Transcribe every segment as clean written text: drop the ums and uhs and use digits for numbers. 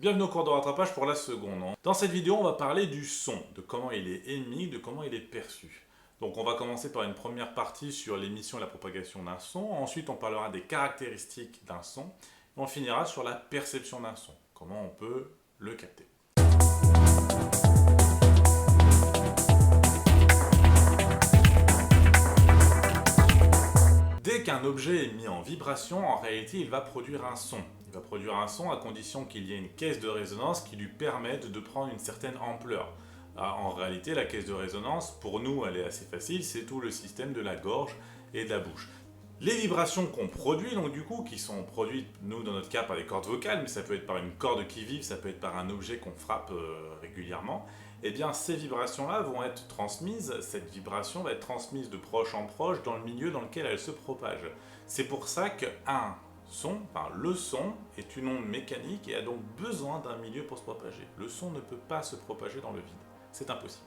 Bienvenue au cours de rattrapage pour la seconde. Dans cette vidéo, on va parler du son, de comment il est émis, de comment il est perçu. Donc on va commencer par une première partie sur l'émission et la propagation d'un son. Ensuite, on parlera des caractéristiques d'un son. Et on finira sur la perception d'un son, comment on peut le capter. Dès qu'un objet est mis en vibration, en réalité, il va produire un son. Il va produire un son à condition qu'il y ait une caisse de résonance qui lui permette de prendre une certaine ampleur. En réalité, la caisse de résonance, pour nous, elle est assez facile, c'est tout le système de la gorge et de la bouche. Les vibrations qu'on produit, donc du coup, qui sont produites, nous, dans notre cas, par les cordes vocales, mais ça peut être par une corde qui vibre, ça peut être par un objet qu'on frappe régulièrement, eh bien, ces vibrations-là vont être transmises, cette vibration va être transmise de proche en proche dans le milieu dans lequel elle se propage. C'est pour ça qu'un son, le son est une onde mécanique et a donc besoin d'un milieu pour se propager. Le son ne peut pas se propager dans le vide, c'est impossible.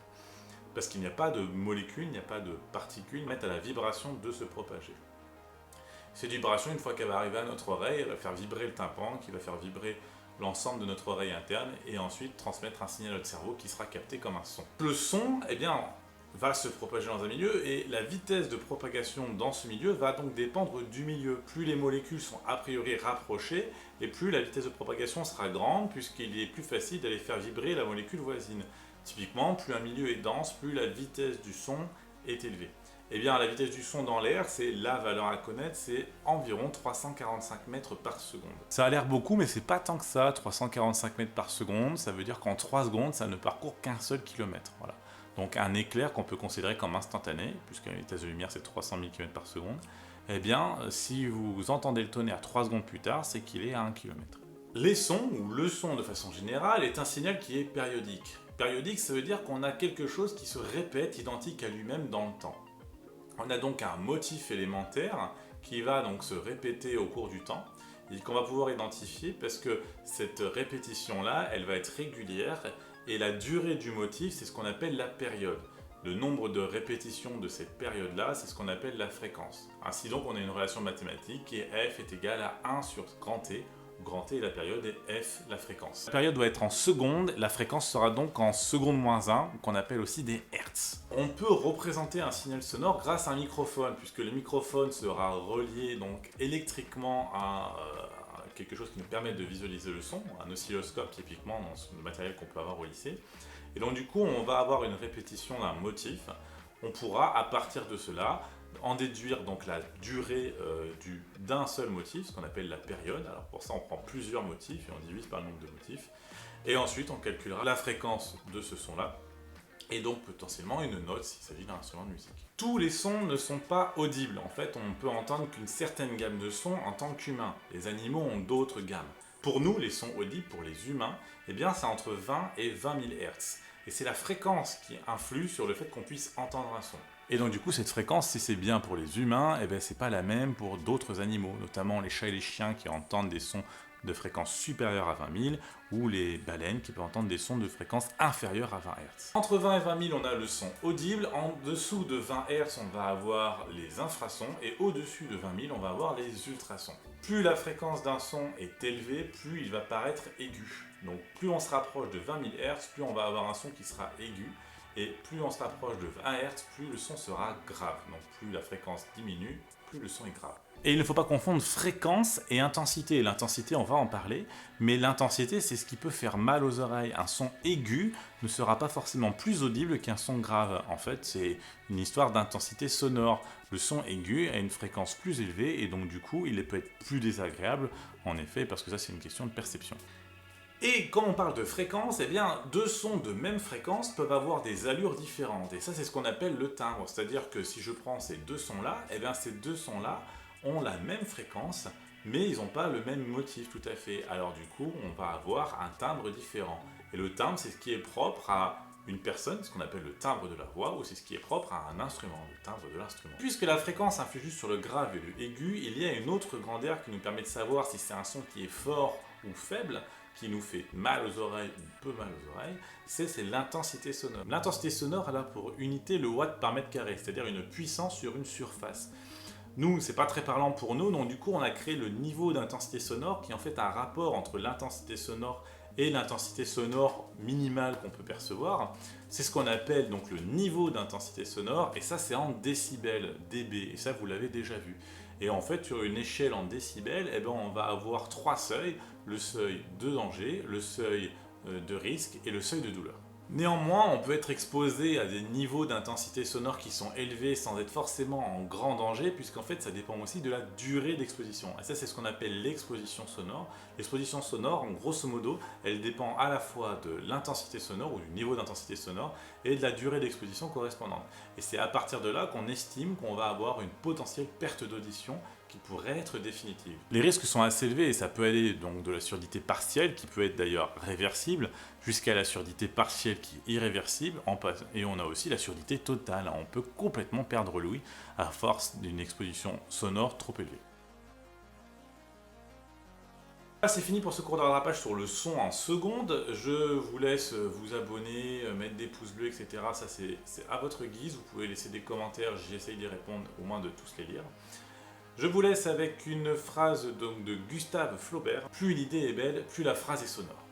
Parce qu'il n'y a pas de molécules, il n'y a pas de particules qui permettent à la vibration de se propager. Cette vibration, une fois qu'elle va arriver à notre oreille, elle va faire vibrer le tympan, qui va faire vibrer l'ensemble de notre oreille interne et ensuite transmettre un signal à notre cerveau qui sera capté comme un son. Le son, va se propager dans un milieu et la vitesse de propagation dans ce milieu va donc dépendre du milieu. Plus les molécules sont a priori rapprochées et plus la vitesse de propagation sera grande puisqu'il est plus facile d'aller faire vibrer la molécule voisine. Typiquement, plus un milieu est dense, plus la vitesse du son est élevée. Eh bien, la vitesse du son dans l'air, c'est la valeur à connaître, c'est environ 345 mètres par seconde. Ça a l'air beaucoup, mais c'est pas tant que ça, 345 mètres par seconde. Ça veut dire qu'en 3 secondes, ça ne parcourt qu'un seul kilomètre. Voilà. Donc un éclair qu'on peut considérer comme instantané, puisque la vitesse de lumière c'est 300 000 km par seconde, eh bien, si vous entendez le tonnerre 3 secondes plus tard, c'est qu'il est à 1 km. Les sons, ou le son de façon générale, est un signal qui est périodique. Périodique, ça veut dire qu'on a quelque chose qui se répète identique à lui-même dans le temps. On a donc un motif élémentaire qui va donc se répéter au cours du temps et qu'on va pouvoir identifier parce que cette répétition-là, elle va être régulière et la durée du motif, c'est ce qu'on appelle la période. Le nombre de répétitions de cette période-là, c'est ce qu'on appelle la fréquence. Ainsi donc, on a une relation mathématique et f est égal à 1 sur grand T, où grand T est la période et f la fréquence. La période doit être en secondes, la fréquence sera donc en seconde moins 1, qu'on appelle aussi des hertz. On peut représenter un signal sonore grâce à un microphone, puisque le microphone sera relié donc électriquement à quelque chose qui nous permet de visualiser le son, un oscilloscope typiquement dans le matériel qu'on peut avoir au lycée. Et donc du coup, on va avoir une répétition d'un motif. On pourra, à partir de cela, en déduire donc la durée d'un seul motif, ce qu'on appelle la période. Alors pour ça, on prend plusieurs motifs et on divise par le nombre de motifs. Et ensuite, on calculera la fréquence de ce son-là, et donc potentiellement une note s'il s'agit d'un instrument de musique. Tous les sons ne sont pas audibles. En fait, on ne peut entendre qu'une certaine gamme de sons en tant qu'humain. Les animaux ont d'autres gammes. Pour nous, les sons audibles, pour les humains, eh bien, c'est entre 20 et 20 000 Hz. Et c'est la fréquence qui influe sur le fait qu'on puisse entendre un son. Et donc du coup, cette fréquence, si c'est bien pour les humains, eh bien, c'est pas la même pour d'autres animaux, notamment les chats et les chiens qui entendent des sons de fréquence supérieure à 20 000, ou les baleines qui peuvent entendre des sons de fréquence inférieure à 20 Hz. Entre 20 et 20 000, on a le son audible. En dessous de 20 Hz, on va avoir les infrasons. Et au-dessus de 20 000, on va avoir les ultrasons. Plus la fréquence d'un son est élevée, plus il va paraître aigu. Donc plus on se rapproche de 20 000 Hz, plus on va avoir un son qui sera aigu. Et plus on se rapproche de 20 Hz, plus le son sera grave. Donc plus la fréquence diminue, plus le son est grave. Et il ne faut pas confondre fréquence et intensité. L'intensité, on va en parler, mais l'intensité, c'est ce qui peut faire mal aux oreilles. Un son aigu ne sera pas forcément plus audible qu'un son grave. En fait, c'est une histoire d'intensité sonore. Le son aigu a une fréquence plus élevée et donc du coup, il peut être plus désagréable, en effet, parce que ça, c'est une question de perception. Et quand on parle de fréquence, eh bien, deux sons de même fréquence peuvent avoir des allures différentes. Et ça, c'est ce qu'on appelle le timbre. C'est-à-dire que si je prends ces deux sons-là, eh bien, ces deux sons-là ont la même fréquence, mais ils n'ont pas le même motif tout à fait. Alors du coup, on va avoir un timbre différent. Et le timbre, c'est ce qui est propre à une personne, ce qu'on appelle le timbre de la voix, ou c'est ce qui est propre à un instrument, le timbre de l'instrument. Puisque la fréquence influe juste sur le grave et le aigu, il y a une autre grandeur qui nous permet de savoir si c'est un son qui est fort ou faible, qui nous fait mal aux oreilles ou peu mal aux oreilles, c'est l'intensité sonore. L'intensité sonore, elle a pour unité le watt par mètre carré, c'est-à-dire une puissance sur une surface. Nous, c'est pas très parlant pour nous, donc du coup on a créé le niveau d'intensité sonore qui est en fait un rapport entre l'intensité sonore et l'intensité sonore minimale qu'on peut percevoir. C'est ce qu'on appelle donc le niveau d'intensité sonore, et ça c'est en décibels, dB, et ça vous l'avez déjà vu. Et en fait, sur une échelle en décibels, eh ben, on va avoir 3 seuils: le seuil de danger, le seuil de risque et le seuil de douleur. Néanmoins, on peut être exposé à des niveaux d'intensité sonore qui sont élevés sans être forcément en grand danger, puisqu'en fait ça dépend aussi de la durée d'exposition. Et ça, c'est ce qu'on appelle l'exposition sonore. L'exposition sonore, en grosso modo, elle dépend à la fois de l'intensité sonore ou du niveau d'intensité sonore et de la durée d'exposition correspondante. Et c'est à partir de là qu'on estime qu'on va avoir une potentielle perte d'audition qui pourrait être définitive. Les risques sont assez élevés et ça peut aller donc de la surdité partielle, qui peut être d'ailleurs réversible, jusqu'à la surdité partielle qui est irréversible, et on a aussi la surdité totale. On peut complètement perdre l'ouïe à force d'une exposition sonore trop élevée. C'est fini pour ce cours de rattrapage sur le son en secondes. Je vous laisse vous abonner, mettre des pouces bleus, etc. Ça c'est à votre guise. Vous pouvez laisser des commentaires, j'essaye d'y répondre, au moins de tous les lire. Je vous laisse avec une phrase donc de Gustave Flaubert: plus une idée est belle, plus la phrase est sonore.